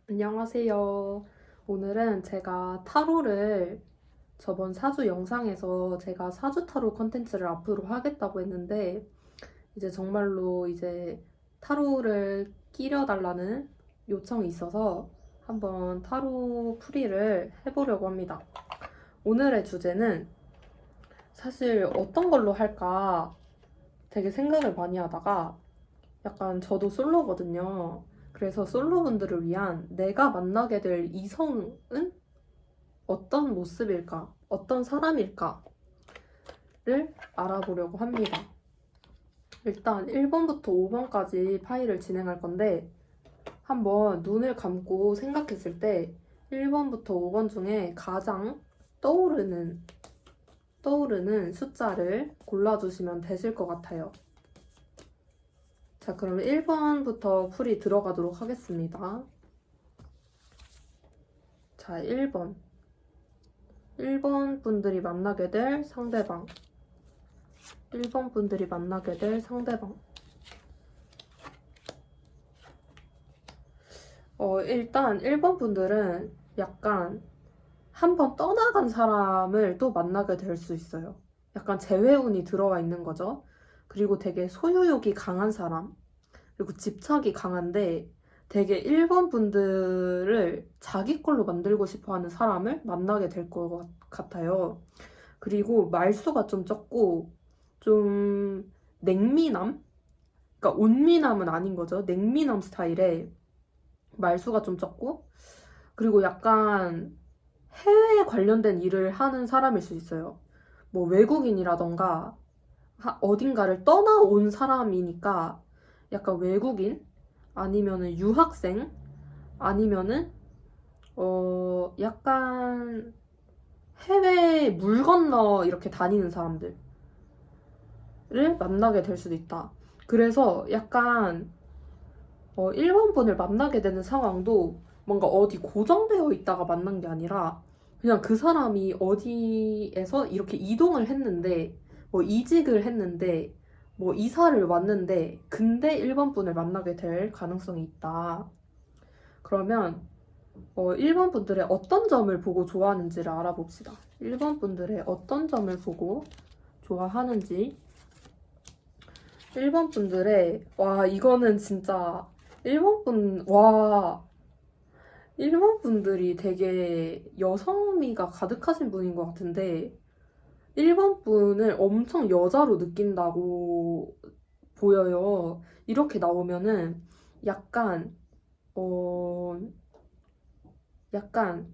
안녕하세요. 오늘은 제가 타로를 저번 사주 영상에서 제가 사주 타로 컨텐츠를 앞으로 하겠다고 했는데 이제 정말로 이제 타로를 끼려달라는 요청이 있어서 한번 타로 풀이를 해보려고 합니다. 오늘의 주제는 사실 어떤 걸로 할까 되게 생각을 많이 하다가 약간 저도 솔로거든요. 그래서 솔로분들을 위한 내가 만나게 될 이성은 어떤 모습일까? 어떤 사람일까?를 알아보려고 합니다. 일단 1번부터 5번까지 파일을 진행할 건데 한번 눈을 감고 생각했을 때 1번부터 5번 중에 가장 떠오르는 숫자를 골라주시면 되실 것 같아요. 자, 그럼 1번부터 풀이 들어가도록 하겠습니다. 자, 1번. 1번 분들이 만나게 될 상대방. 1번 분들이 만나게 될 상대방. 일단 1번 분들은 약간 한번 떠나간 사람을 또 만나게 될 수 있어요. 약간 재회운이 들어와 있는 거죠. 그리고 되게 소유욕이 강한 사람. 그리고 집착이 강한데 되게 1번 분들을 자기 걸로 만들고 싶어 하는 사람을 만나게 될 것 같아요. 그리고 말수가 좀 적고 좀 냉미남? 그러니까 온미남은 아닌 거죠. 냉미남 스타일의 말수가 좀 적고 그리고 약간 해외에 관련된 일을 하는 사람일 수 있어요. 뭐 외국인이라던가 어딘가를 떠나온 사람이니까 약간 외국인 아니면은 유학생 아니면은 약간 해외 물 건너 이렇게 다니는 사람들을 만나게 될 수도 있다. 그래서 약간 1번 분을 만나게 되는 상황도 뭔가 어디 고정되어 있다가 만난 게 아니라 그냥 그 사람이 어디에서 이렇게 이동을 했는데 뭐 이직을 했는데 뭐 이사를 왔는데 근데 1번 분을 만나게 될 가능성이 있다. 그러면 1번 분들의 어떤 점을 보고 좋아하는지를 알아봅시다. 1번 분들의 어떤 점을 보고 좋아하는지 1번 분들의 와 이거는 진짜 1번 분 와 1번 분들이 되게 여성미가 가득하신 분인 것 같은데 1번 분을 엄청 여자로 느낀다고 보여요. 이렇게 나오면은 약간 어 약간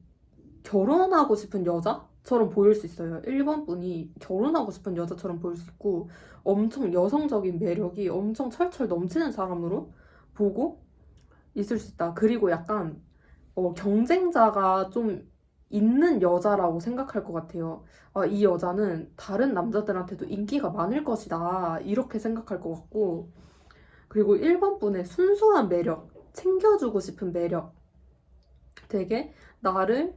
결혼하고 싶은 여자처럼 보일 수 있어요. 1번 분이 결혼하고 싶은 여자처럼 보일 수 있고 엄청 여성적인 매력이 엄청 철철 넘치는 사람으로 보고 있을 수 있다. 그리고 약간 경쟁자가 좀 있는 여자라고 생각할 것 같아요. 아, 이 여자는 다른 남자들한테도 인기가 많을 것이다. 이렇게 생각할 것 같고 그리고 1번 분의 순수한 매력, 챙겨주고 싶은 매력 되게 나를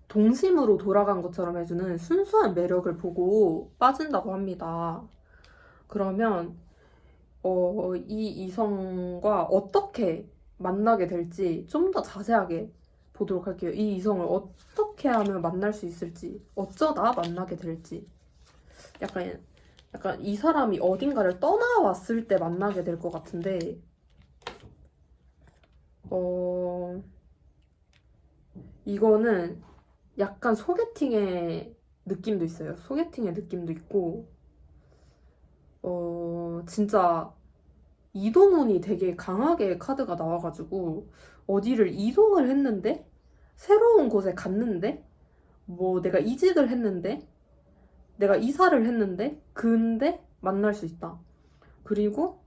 동심으로 돌아간 것처럼 해주는 순수한 매력을 보고 빠진다고 합니다. 그러면 이 이성과 어떻게 만나게 될지 좀 더 자세하게 보도록 할게요. 이 이성을 어떻게 하면 만날 수 있을지, 어쩌다 만나게 될지. 약간 이 사람이 어딘가를 떠나왔을 때 만나게 될 것 같은데, 이거는 약간 소개팅의 느낌도 있어요. 소개팅의 느낌도 있고, 진짜 이동운이 되게 강하게 카드가 나와가지고, 어디를 이동을 했는데, 새로운 곳에 갔는데, 뭐 내가 이직을 했는데, 내가 이사를 했는데, 근데 만날 수 있다. 그리고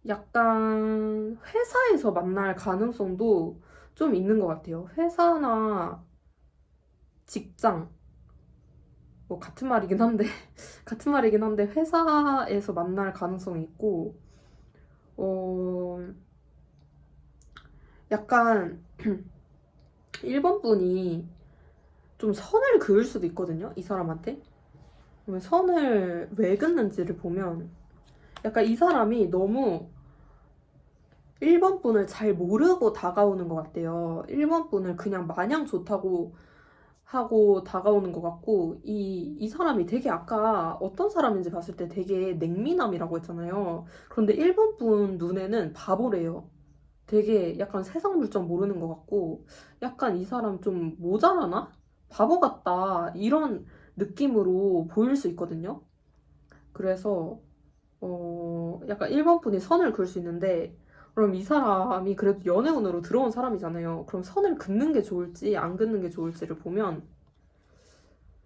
약간 회사에서 만날 가능성도 좀 있는 것 같아요. 회사나 직장, 뭐 같은 말이긴 한데 같은 말이긴 한데 회사에서 만날 가능성이 있고 약간 1번 분이 좀 선을 그을 수도 있거든요. 이 사람한테. 그러면 선을 왜 긋는지를 보면 약간 이 사람이 너무 1번 분을 잘 모르고 다가오는 것 같대요. 1번 분을 그냥 마냥 좋다고 하고 다가오는 것 같고, 이 사람이 되게 아까 어떤 사람인지 봤을 때 되게 냉미남이라고 했잖아요. 그런데 1번 분 눈에는 바보래요. 되게 약간 세상 물정 모르는 것 같고, 약간 이 사람 좀 모자라나? 바보 같다. 이런 느낌으로 보일 수 있거든요. 그래서, 약간 1번 분이 선을 그을 수 있는데, 그럼 이 사람이 그래도 연애운으로 들어온 사람이잖아요. 그럼 선을 긋는 게 좋을지, 안 긋는 게 좋을지를 보면,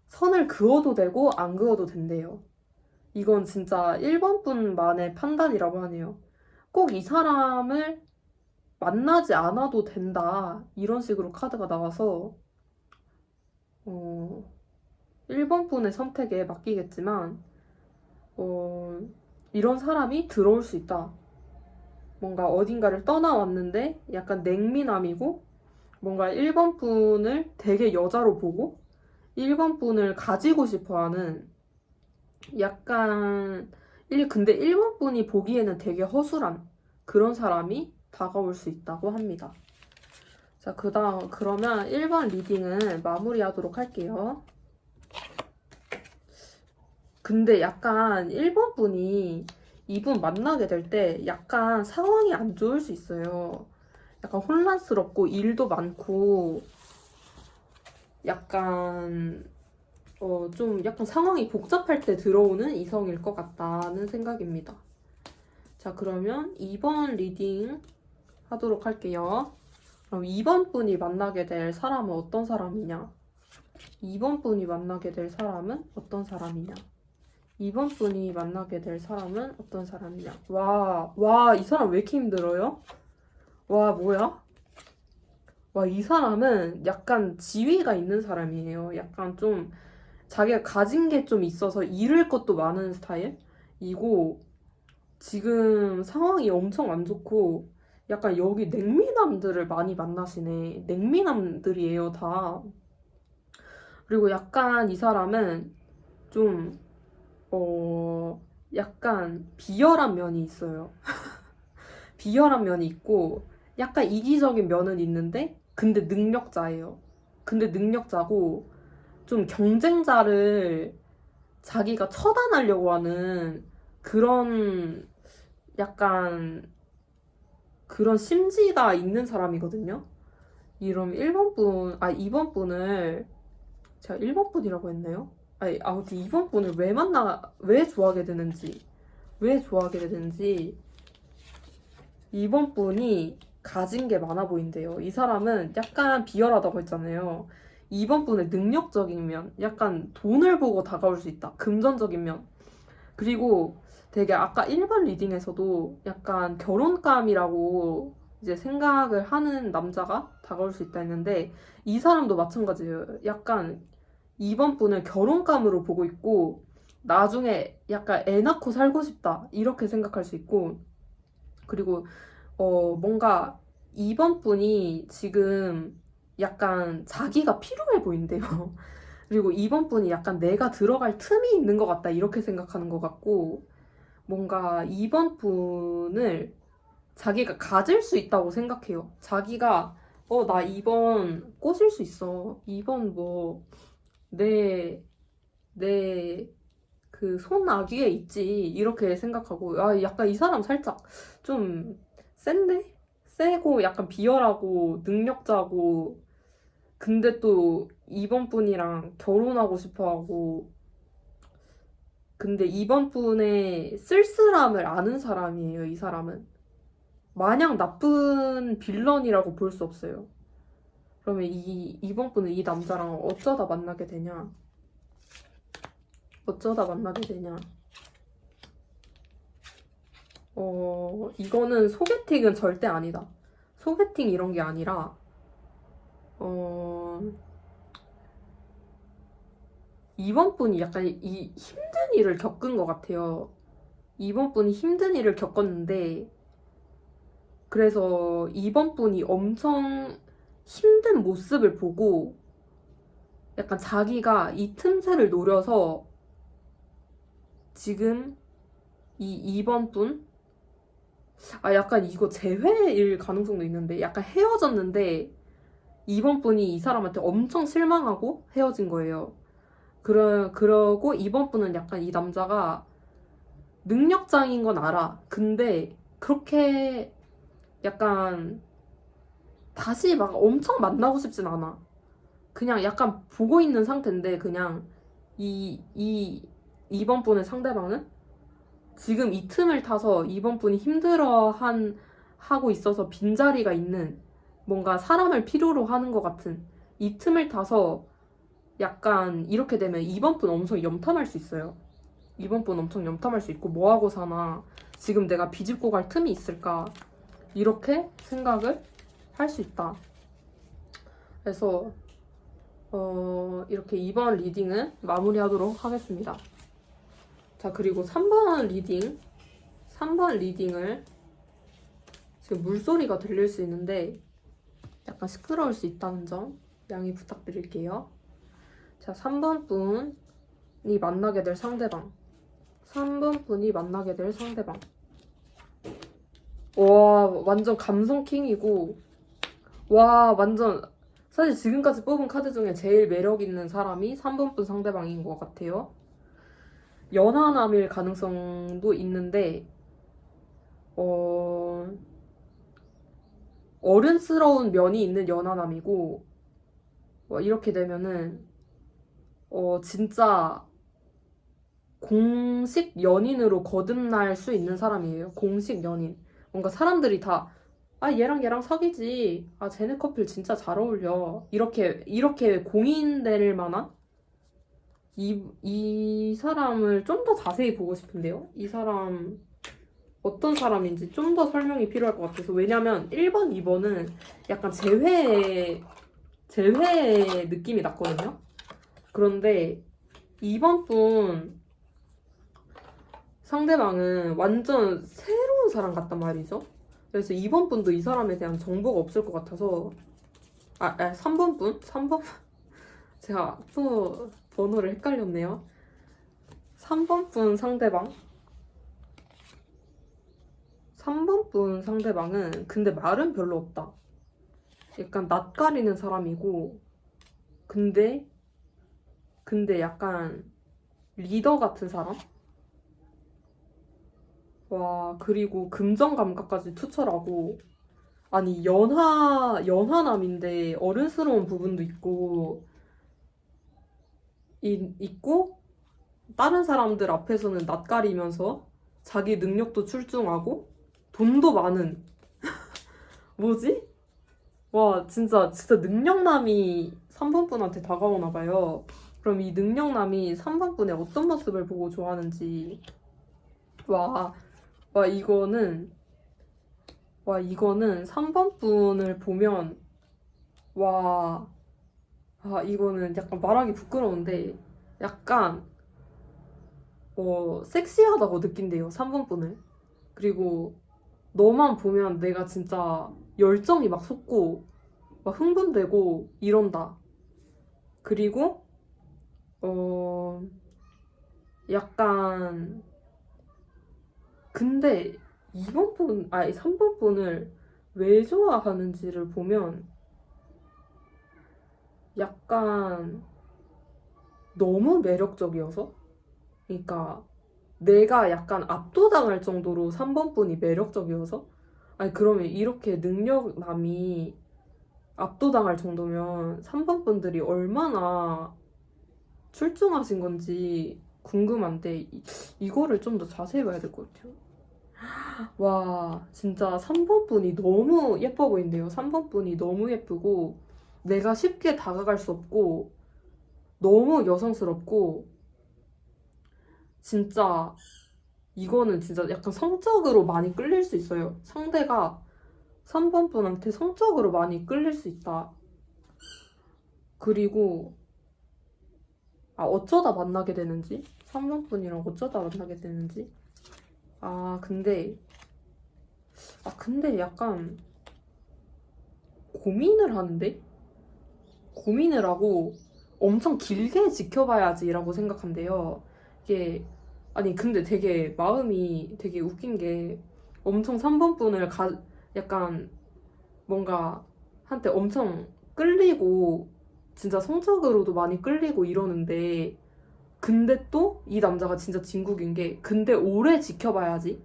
선을 그어도 되고, 안 그어도 된대요. 이건 진짜 1번 분만의 판단이라고 하네요. 꼭 이 사람을 만나지 않아도 된다. 이런 식으로 카드가 나와서, 어, 1번 분의 선택에 맡기겠지만, 어, 이런 사람이 들어올 수 있다. 뭔가 어딘가를 떠나왔는데 약간 냉미남이고, 뭔가 1번 분을 되게 여자로 보고, 1번 분을 가지고 싶어 하는 약간, 근데 1번 분이 보기에는 되게 허술한 그런 사람이 다가올 수 있다고 합니다. 자, 그러면 1번 리딩은 마무리하도록 할게요. 근데 약간 1번 분이 이분 만나게 될 때 약간 상황이 안 좋을 수 있어요. 약간 혼란스럽고 일도 많고 약간 좀 약간 상황이 복잡할 때 들어오는 이성일 것 같다는 생각입니다. 자, 그러면 2번 리딩 하도록 할게요. 그럼 2번 분이 만나게 될 사람은 어떤 사람이냐? 2번 분이 만나게 될 사람은 어떤 사람이냐? 2번 분이 만나게 될 사람은 어떤 사람이냐? 와, 이 사람 왜 이렇게 힘들어요? 와, 뭐야? 와, 이 사람은 약간 지위가 있는 사람이에요. 약간 좀 자기가 가진 게 좀 있어서 잃을 것도 많은 스타일이고, 지금 상황이 엄청 안 좋고, 약간 여기 냉미남들을 많이 만나시네. 냉미남들이에요, 다. 그리고 약간 이 사람은 좀, 약간 비열한 면이 있어요. 비열한 면이 있고, 약간 이기적인 면은 있는데, 근데 능력자예요. 근데 능력자고, 좀 경쟁자를 자기가 처단하려고 하는 그런 약간 그런 심지가 있는 사람이거든요. 이럼 2번 분을 제가 1번 분이라고 했나요? 아니, 아무튼 2번 분을 왜 좋아하게 되는지 2번 분이 가진 게 많아 보인대요. 이 사람은 약간 비열하다고 했잖아요. 2번 분의 능력적인 면, 약간 돈을 보고 다가올 수 있다. 금전적인 면. 그리고 되게 아까 1번 리딩에서도 약간 결혼감이라고 이제 생각을 하는 남자가 다가올 수 있다 했는데 이 사람도 마찬가지예요. 약간 2번 분을 결혼감으로 보고 있고 나중에 약간 애 낳고 살고 싶다 이렇게 생각할 수 있고 그리고 뭔가 2번 분이 지금 약간 자기가 필요해 보인대요. 그리고 2번 분이 약간 내가 들어갈 틈이 있는 것 같다 이렇게 생각하는 것 같고 뭔가 2번 분을 자기가 가질 수 있다고 생각해요. 자기가 나 2번 꼬실 수 있어. 2번 뭐 내 그 손아귀에 있지 이렇게 생각하고 약간 이 사람 살짝 좀 센데? 세고 약간 비열하고 능력자고 근데 또 2번 분이랑 결혼하고 싶어 하고 근데 2번 분의 쓸쓸함을 아는 사람이에요, 이 사람은. 마냥 나쁜 빌런이라고 볼 수 없어요. 그러면 2번 분은 이 남자랑 어쩌다 만나게 되냐? 어쩌다 만나게 되냐? 이거는 소개팅은 절대 아니다. 소개팅 이런 게 아니라, 어, 2번 분이 약간 이 힘든 일을 겪은 것 같아요. 2번 분이 힘든 일을 겪었는데, 그래서 2번 분이 엄청 힘든 모습을 보고, 약간 자기가 이 틈새를 노려서 지금 이 2번 분, 약간 이거 재회일 가능성도 있는데, 약간 헤어졌는데 이번 분이 이 사람한테 엄청 실망하고 헤어진 거예요. 그러고 이번 분은 약간 이 남자가 능력자인 건 알아. 근데 그렇게 약간 다시 막 엄청 만나고 싶진 않아. 그냥 약간 보고 있는 상태인데, 그냥 이번 분의 상대방은 지금 이 틈을 타서 이번 분이 하고 있어서 빈자리가 있는, 뭔가 사람을 필요로 하는 것 같은 이 틈을 타서, 약간 이렇게 되면 이번 분 엄청 염탐할 수 있어요. 이번 분 엄청 염탐할 수 있고, 뭐 하고 사나, 지금 내가 비집고 갈 틈이 있을까, 이렇게 생각을 할 수 있다. 그래서 이렇게 2번 리딩은 마무리하도록 하겠습니다. 자, 그리고 3번 리딩을, 지금 물소리가 들릴 수 있는데 약간 시끄러울 수 있다는 점 양해 부탁드릴게요. 자, 3번 분이 만나게 될 상대방. 3번 분이 만나게 될 상대방. 와, 완전 감성킹이고, 와, 완전, 사실 지금까지 뽑은 카드 중에 제일 매력 있는 사람이 3번 분 상대방인 것 같아요. 연하남일 가능성도 있는데, 어른스러운 면이 있는 연하남이고, 이렇게 되면은 진짜 공식 연인으로 거듭날 수 있는 사람이에요. 공식 연인. 뭔가 사람들이 다, 얘랑 사귀지. 쟤네 커플 진짜 잘 어울려. 이렇게 공인될 만한 이 사람을 좀 더 자세히 보고 싶은데요. 이 사람 어떤 사람인지 좀 더 설명이 필요할 것 같아서. 왜냐면 1번, 2번은 약간 재회 느낌이 났거든요. 그런데 2번 분 상대방은 완전 새로운 사람 같단 말이죠. 그래서 2번 분도 이 사람에 대한 정보가 없을 것 같아서, 3번 분? 3번? 제가 또 번호를 헷갈렸네요. 3번 분 상대방. 3번 분 상대방은 근데 말은 별로 없다. 약간 낯가리는 사람이고, 근데 약간 리더 같은 사람? 와, 그리고 금전 감각까지 투철하고, 아니, 연하남인데 어른스러운 부분도 있고, 다른 사람들 앞에서는 낯가리면서 자기 능력도 출중하고, 돈도 많은. 뭐지? 와, 진짜 능력남이 3번 분한테 다가오나 봐요. 그럼 이 능력남이 3번 분의 어떤 모습을 보고 좋아하는지. 와, 이거는 3번 분을 보면, 와, 이거는 약간 말하기 부끄러운데, 약간, 섹시하다고 느낀대요, 3번 분을. 그리고 너만 보면 내가 진짜 열정이 막 솟고, 막 흥분되고, 이런다. 그리고, 약간, 근데 3번 분을 왜 좋아하는지를 보면 약간 너무 매력적이어서, 그러니까 내가 약간 압도당할 정도로 3번 분이 매력적이어서, 그러면 이렇게 능력남이 압도당할 정도면 3번 분들이 얼마나 출중하신 건지 궁금한데, 이거를 좀 더 자세히 봐야 될 것 같아요. 와, 진짜 3번 분이 너무 예뻐 보인대요. 3번 분이 너무 예쁘고, 내가 쉽게 다가갈 수 없고, 너무 여성스럽고, 진짜, 이거는 진짜 약간 성적으로 많이 끌릴 수 있어요. 상대가 3번 분한테 성적으로 많이 끌릴 수 있다. 그리고, 어쩌다 만나게 되는지? 3번 분이랑 어쩌다 만나게 되는지? 근데 약간 고민을 하는데? 고민을 하고 엄청 길게 지켜봐야지라고 생각한대요. 이게, 근데 되게 마음이 되게 웃긴 게, 엄청 3번 분을 약간 뭔가 한때 엄청 끌리고 진짜 성적으로도 많이 끌리고 이러는데 근데 또 이 남자가 진짜 진국인 게 근데 오래 지켜봐야지.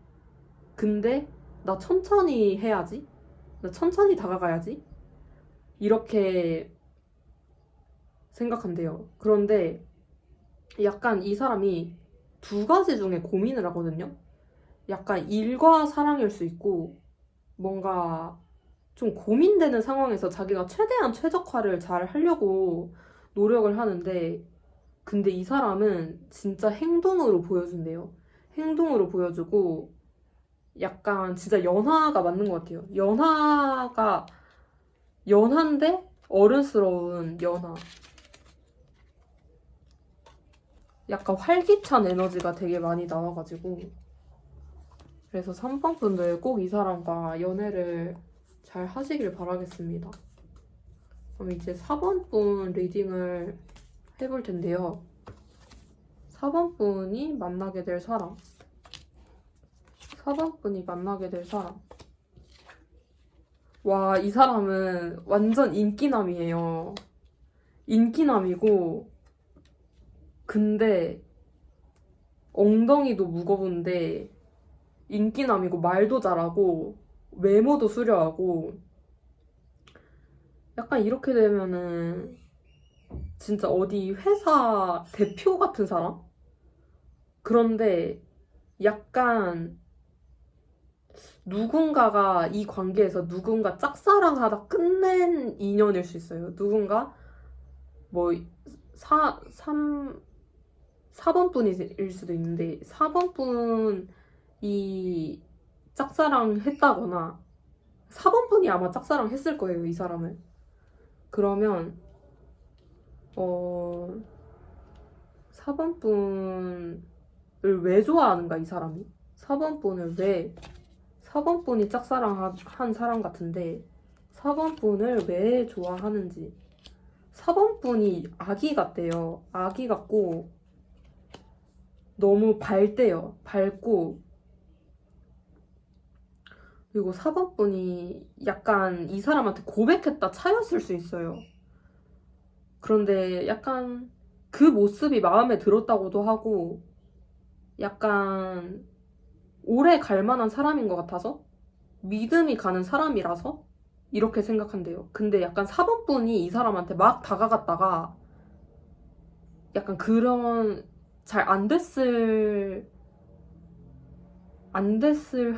근데 나 천천히 해야지. 나 천천히 다가가야지. 이렇게 생각한대요. 그런데 약간 이 사람이 두 가지 중에 고민을 하거든요. 약간 일과 사랑일 수 있고 뭔가 좀 고민되는 상황에서 자기가 최대한 최적화를 잘 하려고 노력을 하는데 근데 이 사람은 진짜 행동으로 보여준대요. 행동으로 보여주고 약간 진짜 연하가 맞는 것 같아요. 연한데 어른스러운 연하. 약간 활기찬 에너지가 되게 많이 나와가지고 그래서 3번 분들 꼭 이 사람과 연애를 잘 하시길 바라겠습니다. 그럼 이제 4번 분 리딩을 해볼 텐데요. 4번 분이 만나게 될 사람. 4번 분이 만나게 될 사람. 와, 이 사람은 완전 인기남이에요. 인기남이고, 근데 엉덩이도 무거운데, 인기남이고, 말도 잘하고, 외모도 수려하고, 약간 이렇게 되면은, 진짜 어디 회사 대표 같은 사람? 그런데 약간 누군가가 이 관계에서 누군가 짝사랑하다 끝낸 인연일 수 있어요. 누군가 뭐 4번 분일 수도 있는데 4번 분이 짝사랑 했다거나 4번 분이 아마 짝사랑 했을 거예요, 이 사람을. 그러면 4번 분을 왜 좋아하는가, 이 사람이? 4번 분을 왜 4번 분이 짝사랑한 사람 같은데 4번 분을 왜 좋아하는지. 4번 분이 아기 같대요. 아기 같고 너무 밝대요. 밝고 그리고 4번 분이 약간 이 사람한테 고백했다 차였을 수 있어요. 그런데 약간 그 모습이 마음에 들었다고도 하고 약간 오래 갈 만한 사람인 것 같아서 믿음이 가는 사람이라서 이렇게 생각한대요. 근데 약간 4번 분이 이 사람한테 막 다가갔다가 약간 그런 잘 안 됐을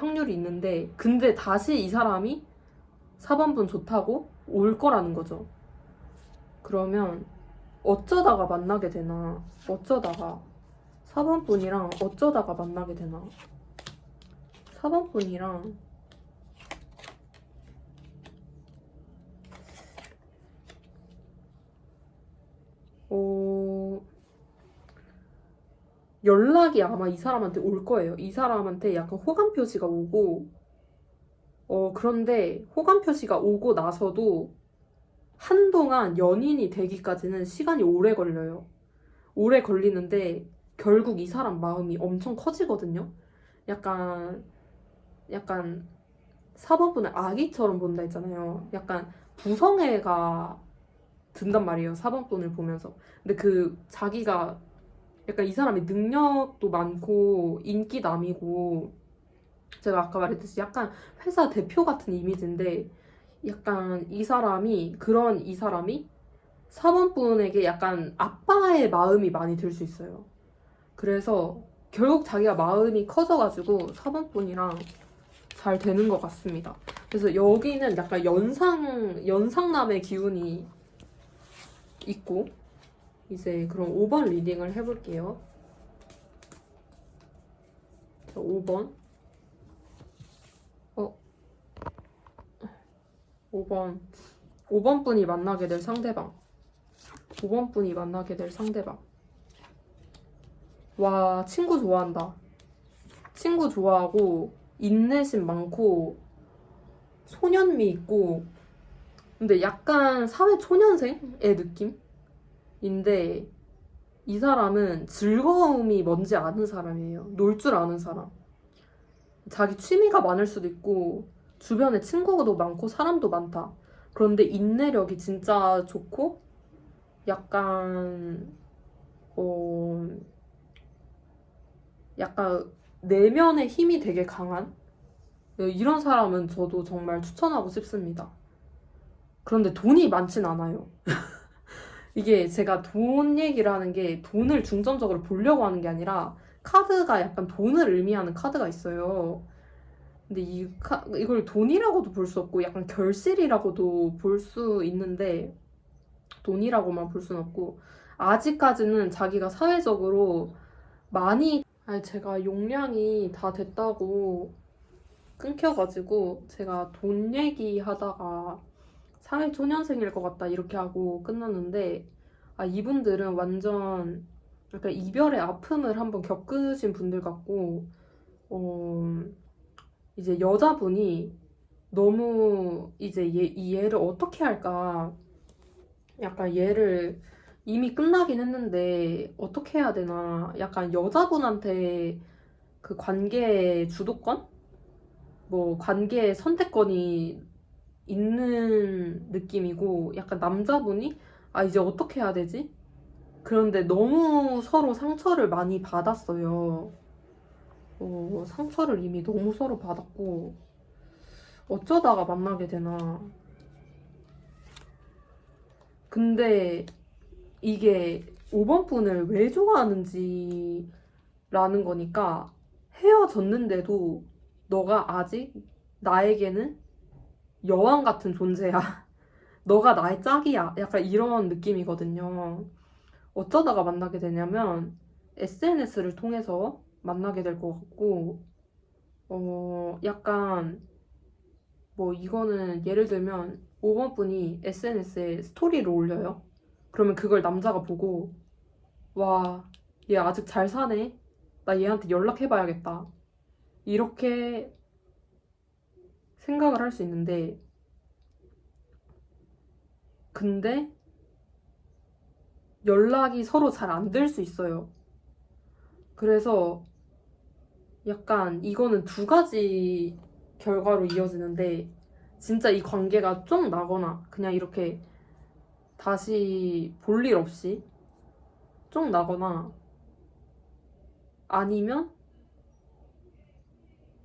확률이 있는데 근데 다시 이 사람이 4번 분 좋다고 올 거라는 거죠. 그러면 어쩌다가 만나게 되나? 어쩌다가 4번 분이랑 어쩌다가 만나게 되나? 4번 분이랑 연락이 아마 이 사람한테 올 거예요. 이 사람한테 약간 호감 표시가 오고 그런데 호감 표시가 오고 나서도 한동안 연인이 되기까지는 시간이 오래 걸려요. 오래 걸리는데 결국 이 사람 마음이 엄청 커지거든요. 약간 4번 분을 아기처럼 본다 했잖아요. 약간 부성애가 든단 말이에요. 4번 분을 보면서. 근데 그 자기가 약간 이 사람이 능력도 많고 인기남이고 제가 아까 말했듯이 약간 회사 대표 같은 이미지인데 약간 이 사람이 4번 분에게 약간 아빠의 마음이 많이 들 수 있어요. 그래서 결국 자기가 마음이 커져가지고 4번 분이랑 잘 되는 것 같습니다. 그래서 여기는 약간 연상남의 기운이 있고 이제 그럼 5번 리딩을 해볼게요. 5번 5번 분이 만나게 될 상대방. 5번 분이 만나게 될 상대방. 와, 친구 좋아한다. 친구 좋아하고 인내심 많고 소년미 있고 근데 약간 사회 초년생의 느낌인데 이 사람은 즐거움이 뭔지 아는 사람이에요. 놀 줄 아는 사람. 자기 취미가 많을 수도 있고 주변에 친구도 많고 사람도 많다. 그런데 인내력이 진짜 좋고 약간 어 약간 내면의 힘이 되게 강한 이런 사람은 저도 정말 추천하고 싶습니다. 그런데 돈이 많진 않아요. 이게 제가 돈 얘기를 하는 게 돈을 중점적으로 보려고 하는 게 아니라 카드가 약간 돈을 의미하는 카드가 있어요. 근데 이걸 돈이라고도 볼 수 없고 약간 결실이라고도 볼 수 있는데 돈이라고만 볼 수는 없고 아직까지는 자기가 사회적으로 많이 아니 제가 용량이 다 됐다고 끊겨가지고 제가 돈 얘기하다가 사회초년생일 것 같다 이렇게 하고 끝났는데 이분들은 완전 약간 이별의 아픔을 한번 겪으신 분들 같고 어, 이제 여자분이 너무 이제 이 얘를 어떻게 할까 약간 얘를 이미 끝나긴 했는데 어떻게 해야 되나 약간 여자분한테 그 관계의 주도권? 뭐 관계의 선택권이 있는 느낌이고 약간 남자분이 이제 어떻게 해야 되지? 그런데 너무 서로 상처를 많이 받았어요. 상처를 이미 너무 서로 받았고 어쩌다가 만나게 되나. 근데 이게 5번 분을 왜 좋아하는지 라는 거니까 헤어졌는데도 너가 아직 나에게는 여왕 같은 존재야. 너가 나의 짝이야. 약간 이런 느낌이거든요. 어쩌다가 만나게 되냐면 SNS를 통해서 만나게 될 것 같고, 약간 뭐 이거는 예를 들면 5번 분이 SNS에 스토리를 올려요. 그러면 그걸 남자가 보고, 와, 얘 아직 잘 사네. 나 얘한테 연락해봐야겠다. 이렇게 생각을 할 수 있는데, 근데 연락이 서로 잘 안 될 수 있어요. 그래서 약간 이거는 두 가지 결과로 이어지는데 진짜 이 관계가 좀 나거나 그냥 이렇게 다시 볼 일 없이 좀 나거나 아니면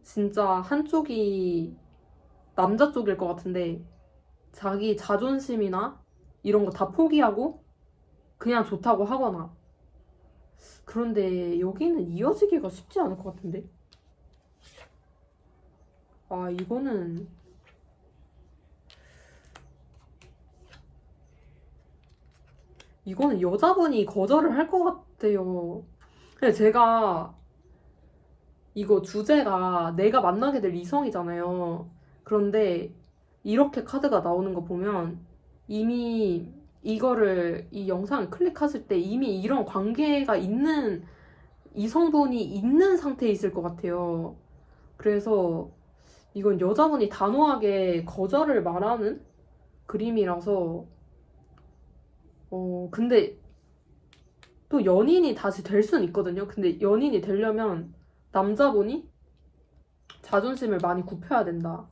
진짜 한쪽이 남자 쪽일 것 같은데 자기 자존심이나 이런 거 다 포기하고 그냥 좋다고 하거나 그런데 여기는 이어지기가 쉽지 않을 것 같은데 이거는 여자분이 거절을 할 것 같아요. 근데 제가 이거 주제가 내가 만나게 될 이성이잖아요. 그런데 이렇게 카드가 나오는 거 보면 이미 이 영상을 클릭하실 때 이미 이런 관계가 있는 이성분이 있는 상태에 있을 것 같아요. 그래서 이건 여자분이 단호하게 거절을 말하는 그림이라서 근데 또 연인이 다시 될 수는 있거든요. 근데 연인이 되려면 남자분이 자존심을 많이 굽혀야 된다.